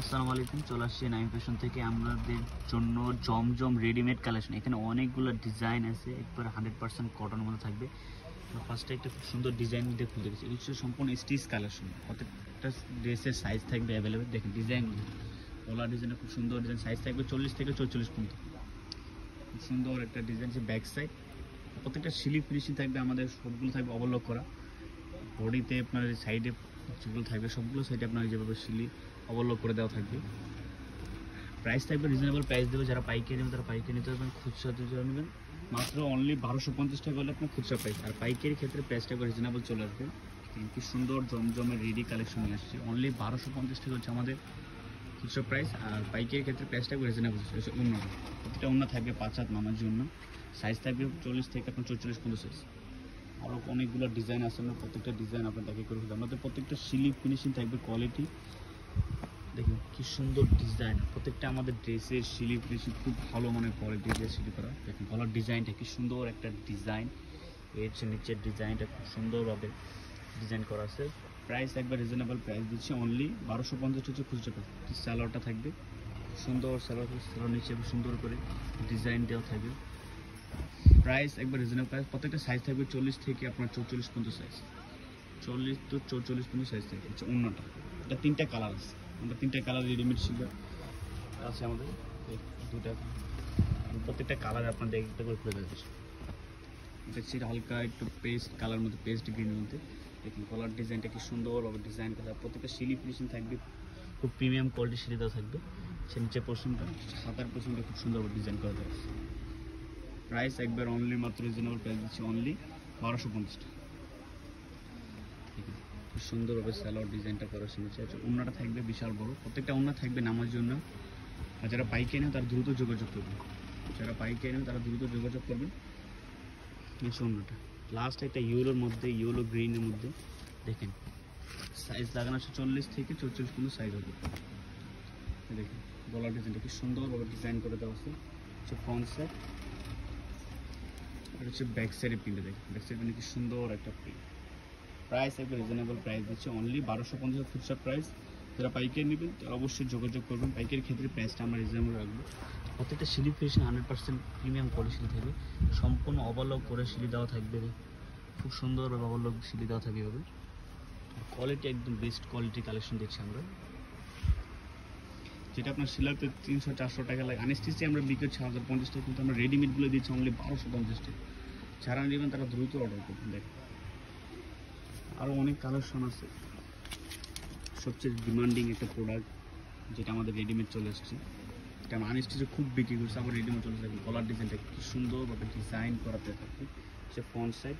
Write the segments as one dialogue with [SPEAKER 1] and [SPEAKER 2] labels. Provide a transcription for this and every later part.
[SPEAKER 1] আসসালামু আলাইকুম। চলে আসছে নাইম ফ্যাশন থেকে আমাদের জন্য জমজম রেডিমেড কালেকশন। এখানে অনেকগুলো ডিজাইন আছে, একবার 100% কটনের মধ্যে থাকবে। ফার্স্টে একটা খুব সুন্দর ডিজাইন দিয়ে খুলতে গেছি, এটা হচ্ছে সম্পূর্ণ স্টিচ কালেকশন। প্রত্যেকটা ড্রেসের সাইজ থাকবে অ্যাভেলেবেল। দেখেন ডিজাইন, গলা ডিজাইনে খুব সুন্দর ডিজাইন, সাইজ থাকবে 40 থেকে 44 পর্যন্ত। খুব সুন্দর একটা ডিজাইন আছে ব্যাক সাইড। প্রত্যেকটা স্লিপ ফিনিশিং থাকবে, আমাদের সবগুলো থাকবে ওভারলক করা। বডিতে আপনার সাইডে যেগুলো থাকবে সবগুলো সাইডে আপনার যেভাবে স্লিপ ওভারলক করে দেওয়া থাকবে। প্রাইস থাকবে রিজনেবল প্রাইস দেবে, যারা পাইকারি নেবেন তারা পাইকারি নিতে পারবেন, খুচরাতে যারা নেবেন মাত্র অনলি 1250 টাকা হলে আপনার খুচরা প্রাইস। আর পাইকারি ক্ষেত্রে প্রাইসটা রিজনেবল চলে আসবে। কি সুন্দর জমজমের রেডি কালেকশন নিয়ে আসছে, অনলি 1250 টাকা হচ্ছে আমাদের খুচরা প্রাইস। আর পাইকারি ক্ষেত্রে প্রাইসটা রিজনেবল হচ্ছে। অন্য প্রতিটা অন্য থাকবে 5 হাত নামার জন্য, সাইজ থাকবে 40 থেকে আপনার 44 পর্যন্ত সাইজ। আরও অনেকগুলো ডিজাইন আছে, আমরা প্রত্যেকটা ডিজাইন আপনার দেখে করে ফেলতে। আমাদের প্রত্যেকটা স্লিপ ফিনিশিং থাকবে কোয়ালিটি। দেখুন কি সুন্দর ডিজাইন, প্রত্যেকটা আমাদের ড্রেসের স্লিপ ফিনিশিং খুব ভালো মানের কোয়ালিটি দিয়ে স্লিপ করা। দেখুন গলার ডিজাইনটা কি সুন্দর একটা ডিজাইন, এর নিচের ডিজাইনটা খুব সুন্দরভাবে ডিজাইন করা আছে। প্রাইস একবার রিজনেবল প্রাইস দিচ্ছি, অনলি 1250 হচ্ছে খুচরা প্রাইস। স্যালোয়ারটা থাকবে সুন্দর, স্যালোয়ার নিচে সুন্দর করে ডিজাইন দেওয়া থাকবে। প্রাইস একবার রিজনেবল প্রাইস। প্রত্যেকটা সাইজ থাকবে 40 থেকে আপনার 44 পর্যন্ত সাইজ, 40 তো 44 পর্যন্ত সাইজ থাকবে। হচ্ছে অন্যটা, এটা 3টা কালার আছে, আমরা 3টা কালার রেডিমেড সিলভার আছে আমাদের, দুটা প্রত্যেকটা কালার আপনাদের একটা করে খুলে যাচ্ছে। দেখছি হালকা একটু পেস্ট কালার মধ্যে, পেস্ট গ্রিনের মধ্যে। দেখুন কলার ডিজাইনটা কি সুন্দরভাবে ডিজাইন করা। প্রত্যেকটা সিলি ফিনিশিং থাকবে, খুব প্রিমিয়াম কোয়ালিটি সিলি দেওয়া থাকবে। সে নিচে পোর্শনটা, হাতার পোর্শনটা খুব সুন্দরভাবে ডিজাইন করা যাচ্ছে। প্রাইস একবার অনলি মাত্র রিজনেবল প্রাইস দিচ্ছি, অনলি 1250 টাকা। খুব সুন্দরভাবে স্যালোয়ার ডিজাইনটা করা শুনেছি। ওড়নাটা থাকবে বিশাল বড়, প্রত্যেকটা ওড়না থাকবে নামার জন্য। আর যারা পাইকারি নেন তারা দ্রুত যোগাযোগ করবেন, যারা পাইকারি নেন তারা দ্রুত যোগাযোগ করবেন। ওড়নাটা লাস্ট একটা ইয়েলোর মধ্যে, ইয়েলো গ্রিনের মধ্যে দেখেন সাইজ লাগানো আছে 40 থেকে 44 পর্যন্ত সাইজ হবে। দেখেন গলার ডিজাইনটা কি সুন্দরভাবে ডিজাইন করে দেওয়া আছে। হচ্ছে ফ্রন্ট সাইড, এটা হচ্ছে ব্যাক সাইডের প্রিন্টে। দেখেন ব্যাক সাইড মানে কি সুন্দর একটা প্রিন্ট। প্রাইস একবার রিজনেবল প্রাইস দিচ্ছে, অনলি 1250 খুচরা প্রাইস। যারা পাইকারি নেবেন তারা অবশ্যই যোগাযোগ করবেন। পাইকারি ক্ষেত্রে প্রাইসটা আমরা রিজনেবল রাখবো। প্রত্যেকটা স্লিপ ফিনিশিং 100% প্রিমিয়াম কোয়ালিটি সিলি থাকবে, সম্পূর্ণ ওভারলক করে সিলি দেওয়া থাকবে। খুব সুন্দরভাবে ওভারলক সিলি দেওয়া থাকবে এভাবে। কোয়ালিটি একদম বেস্ট কোয়ালিটি কালেকশন দিচ্ছি আমরা, যেটা আপনার সিলাতে 300-400 টাকা লাগে। আনস্টিচে আমরা বিক্রি করছি 1050 টাকা, কিন্তু আমরা রেডিমেডগুলো দিচ্ছি অনলি 1250 টাকা। যারা নেবেন তারা দ্রুত অর্ডার করবেন। দেখেন আরও অনেক কালেকশন আছে। সবচেয়ে ডিমান্ডিং একটা প্রোডাক্ট যেটা আমাদের রেডিমেড চলে এসেছে, এটা আমরা আনস্টিচে খুব বিক্রি করছি, আবার রেডিমেড চলে এসেছে। গলার ডিজাইনটা কি সুন্দরভাবে ডিজাইন করাতে থাকবে। সে ফ্রন্ট সাইড,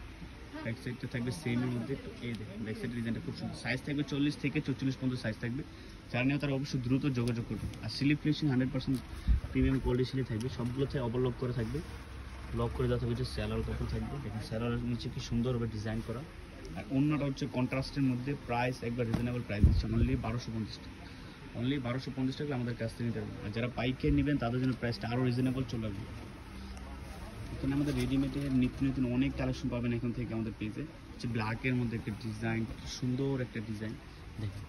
[SPEAKER 1] ব্যাক সাইডটা থাকবে সেমের মধ্যে। এই দেখেন ব্যাক সাইড ডিজাইনটা খুব সুন্দর, সাইজ থাকবে 40 থেকে 44 পর্যন্ত সাইজ থাকবে। যারা নেবে তারা অবশ্যই দ্রুত যোগাযোগ করবে। আর slip finishing 100% premium quality slip থাকবে, সবগুলোতে ওভারলক করে থাকবে, লক করে দেওয়া থাকবে। যে স্যালোয়ার কাপড় থাকবে, দেখেন স্যালোয়ারের নিচে কি সুন্দরভাবে ডিজাইন করা। আর অন্যটা হচ্ছে কন্ট্রাস্টের মধ্যে। প্রাইস একবার রিজনেবল প্রাইস দিচ্ছে, অনলি 1250 টাকা। অনলি 1250 টাকা আমাদের কাছ থেকে নিতে পারবেন। আর যারা পাইকারি নেবেন তাদের জন্য প্রাইসটা আরও রিজনেবল চলে আসবে। এখানে আমাদের রেডিমেডের নিত্য নতুন অনেক কালেকশন পাবেন এখান থেকে আমাদের পেজে। হচ্ছে ব্ল্যাকের মধ্যে একটা ডিজাইন, সুন্দর একটা ডিজাইন। দেখেন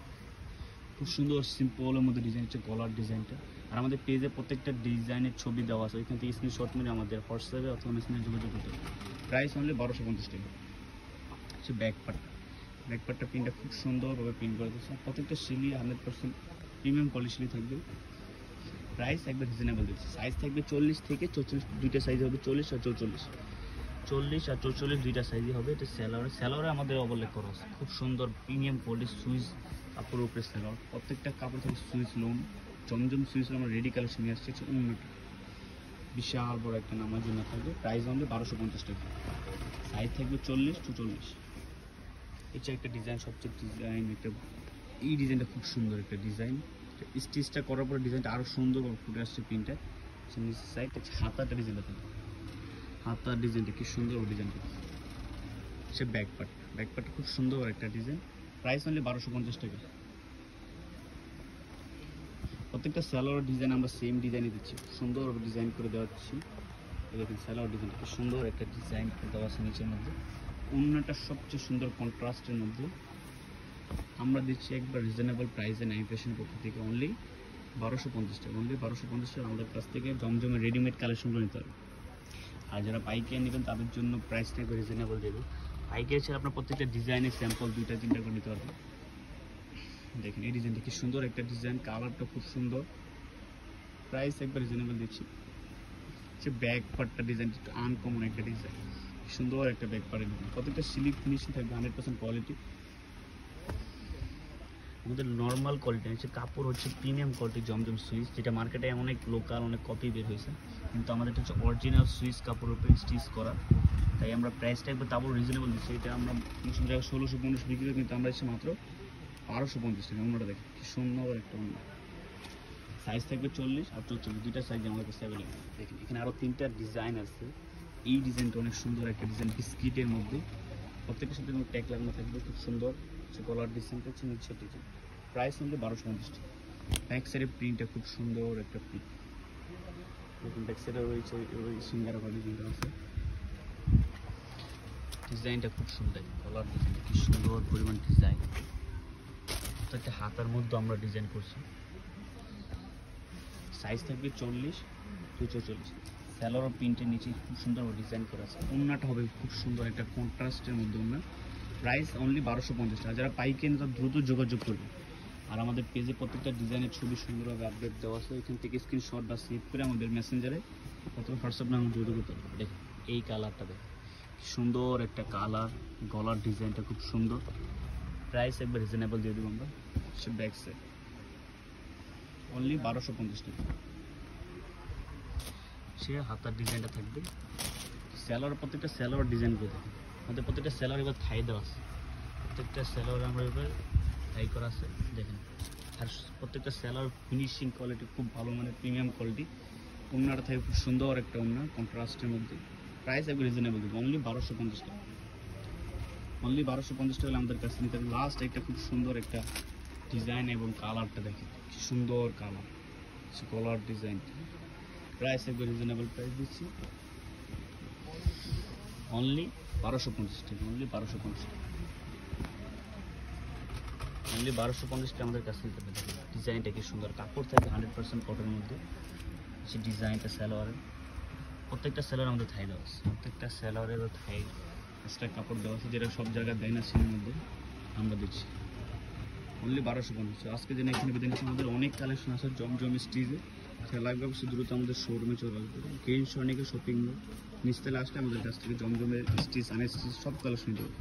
[SPEAKER 1] খুব সুন্দর সিম্পলের মধ্যে ডিজাইন, হচ্ছে গলার ডিজাইনটা। আর আমাদের পেজে প্রত্যেকটা ডিজাইনের ছবি দেওয়া আছে, ওইখান থেকে স্ক্রিনশট মেরে আমাদের হোয়াটসঅ্যাপে অথবা মেসেঞ্জারে যোগাযোগ করতে হবে। প্রাইস অনলি 1250 টাকা। হচ্ছে ব্যাকপার্টটা প্রিন্টটা খুব সুন্দরভাবে প্রিন্ট করে দিচ্ছে। প্রত্যেকটা সিলি 100% প্রিমিয়াম কোয়ালিটি সিলি থাকবে। প্রাইস একবার রিজনেবল দিচ্ছে। সাইজ থাকবে 40 থেকে 44, দুইটা সাইজ হবে, 40 আর 44। 40 আর 44 দুইটা সাইজই হবে। এটা স্যালোয়ারে আমাদের ওভারলক করা আছে, খুব সুন্দর প্রিমিয়াম কোয়ালিটি সুইচ কাপড়ের উপরে স্যালোয়ার। প্রত্যেকটা কাপড় থেকে সুইচ লোন, জমজম সুইচ আমরা রেডি কালেকশন নিয়ে আসছে। অন্যটা বিশাল বড় একটা নামার জন্য থাকবে। প্রাইস অনলি 1250 টাকা। সাইজ থাকবে 40 to 40। এটা একটা ডিজাইন, সবচেয়ে ডিজাইন একটা, এই ডিজাইনটা খুব সুন্দর একটা ডিজাইন। স্টিচটা করার পরে ডিজাইনটা আরও সুন্দরভাবে ফুটে আসছে প্রিন্টটা। নিচের সাইড হাতাটা ডিজাইনটা থাকে, হাতার ডিজাইনটা কি সুন্দর ডিজাইন করছে। সে ব্যাকপার্ট খুব সুন্দর একটা ডিজাইন। প্রাইস অনলি 1250 টাকা। প্রত্যেকটা স্যালোয়ার ডিজাইন আমরা সেম ডিজাইনই দিচ্ছি, সুন্দরভাবে ডিজাইন করে দেওয়াচ্ছি। দেখুন স্যালোয়ার ডিজাইনটা কি সুন্দর একটা ডিজাইন করে দেওয়া আছে নিচের মধ্যে। অন্যটা সবচেয়ে সুন্দর কন্ট্রাস্টের মধ্যে, আমরা দিচ্ছি একবার রিজনেবল প্রাইসে নাইম ফ্যাশনের পক্ষ থেকে অনলি 1250 টাকা। অনলি 1250 টাকা আমাদের কাছ থেকে জমজমের রেডিমেড কালেকশনগুলো নিতে হবে। আর যারা পাইকারি নেবেন তাদের জন্য প্রাইসটা একবার রিজনেবল দেবে। পাইকারি ছাড়া আপনার প্রত্যেকটা ডিজাইনের স্যাম্পল 2-3টা করে নিতে পারবেন। দেখেন এই ডিজাইনটা কি সুন্দর একটা ডিজাইন, কালারটা খুব সুন্দর, প্রাইস একবার রিজনেবল দিচ্ছি। সে ব্যাক পার্টটা ডিজাইনটা একটু আনকমন একটা ডিজাইন, সুন্দর একটা ব্যাক পার্টের ডিজাইন, প্রত্যেকটা সিলিক ফিনিশিং থাকবে 100% কোয়ালিটি। আমাদের নর্মাল কোয়ালিটি হচ্ছে কাপড় হচ্ছে প্রিমিয়াম কোয়ালিটি জমজম সুইচ, যেটা মার্কেটে অনেক লোকাল অনেক কপি বের হয়েছে, কিন্তু আমাদের হচ্ছে অরিজিনাল সুইচ কাপড়ের উপরে স্টিচ করা, তাই আমরা প্রাইসটা একবার তারপর রিজনেবল দিচ্ছি। এটা আমরা 1600-1500 বিক্রি করি, কিন্তু আমরা এসে মাত্র 1250 টাকা। অন্যটা দেখেন কি সুন্দর একটা অন্য, সাইজ থাকবে 40 আর 44, দুইটা সাইজ আমাদের কাছে অ্যাভেলেবল। দেখেন এখানে আরও 3টা ডিজাইন আছে। এই ডিজাইনটা অনেক সুন্দর একটা ডিজাইন, বিস্কিটের মধ্যে, প্রত্যেকের সাথে ট্যাগ লাগানো থাকবে, খুব সুন্দর গলার ডিজাইনটা হচ্ছে নিচের ডিজাইন। প্রাইস হচ্ছে 1250 টাকা। ব্যাক সাইডের প্রিন্টটা খুব সুন্দর একটা প্রিন্ট, দেখুন ব্যাক সাইডে রয়েছে ওই সিঙ্গারা বা ডিজাইনটা আছে, ডিজাইনটা খুব সুন্দর, গলার ডিজাইনটা কি সুন্দর পরিমাণ ডিজাইন, প্রত্যেকটা হাতার মধ্যে আমরা ডিজাইন করছি। সাইজ থাকবে 40-44, স্যালোর প্রিন্টের নিচে খুব সুন্দর ডিজাইন করা আছে। ওড়নাটা হবে খুব সুন্দর একটা কন্ট্রাস্টের মধ্যে ওড়না। প্রাইস অনলি 1250 টাকা। যারা পাইকারি তারা দ্রুত যোগাযোগ করবে। আর আমাদের পেজে প্রত্যেকটা ডিজাইনের ছবি সুন্দরভাবে আপডেট দেওয়া আছে, এখান থেকে স্ক্রিনশট বা সেভ করে আমাদের মেসেঞ্জারে অথবা হোয়াটসঅ্যাপ নাম্বার যোগাযোগ করতে হবে। দেখুন এই কালারটা দেখুন, সুন্দর একটা কালার, গলার ডিজাইনটা খুব সুন্দর। প্রাইস একবার রিজনেবল দিয়ে দেবো আমরা। সে ব্যাক সাইড অনলি 1250 টাকা। সে হাতার ডিজাইনটা থাকবে, স্যালোর প্রত্যেকটা স্যালোর ডিজাইন করে দেখুন, আমাদের প্রত্যেকটা স্যালোর এবার থাই দেওয়া আছে, প্রত্যেকটা স্যালোর আমরা এবার থাই করা আছে দেখেন। আর প্রত্যেকটা স্যালোর ফিনিশিং কোয়ালিটি খুব ভালো, মানে প্রিমিয়াম কোয়ালিটি। ওড়নাটা থাকে খুব সুন্দর একটা ওড়না কন্ট্রাস্টের মধ্যে। প্রাইস একবার রিজনেবল দেবো, অনলি 1250 টাকা। অনলি 1250 টাকা আমাদের কাছে নিতে হবে। লাস্ট একটা খুব সুন্দর একটা ডিজাইন এবং কালারটা দেখেন কি সুন্দর কালার, কলার ডিজাইন। প্রাইস একবার রিজনেবল প্রাইস দিচ্ছি, অনলি 1250 টাকা। অনলি 1250 টাকা, অনলি 1250 টাকা আমাদের কাছে নিতে হবে। ডিজাইনটা কি সুন্দর, কাপড় থাকে 100% কটনের মধ্যে। সে ডিজাইনটা সালোয়ারের, প্রত্যেকটা সালোয়ার আমাদের থাই দেওয়া আছে, প্রত্যেকটা সালোয়ারের থাই এক্সট্রা কাপড় দেওয়া আছে, যেটা সব জায়গায় দেয় না সিনের মধ্যে, আমরা দিচ্ছি অনলি 1250। আজকে যেন এখানে বেঁধে নিচ্ছি, আমাদের অনেক কালেকশন আছে জমজম স্টিচে, সে লাগবে অবশ্যই দ্রুত আমাদের শোরুমে চলে আসবে। গ্রিন সনিকে শপিং মল নিচতলা আসলে আমাদের কাছ থেকে জমজমের স্টিচ আনস্টিচ সব কালেকশন দেবো।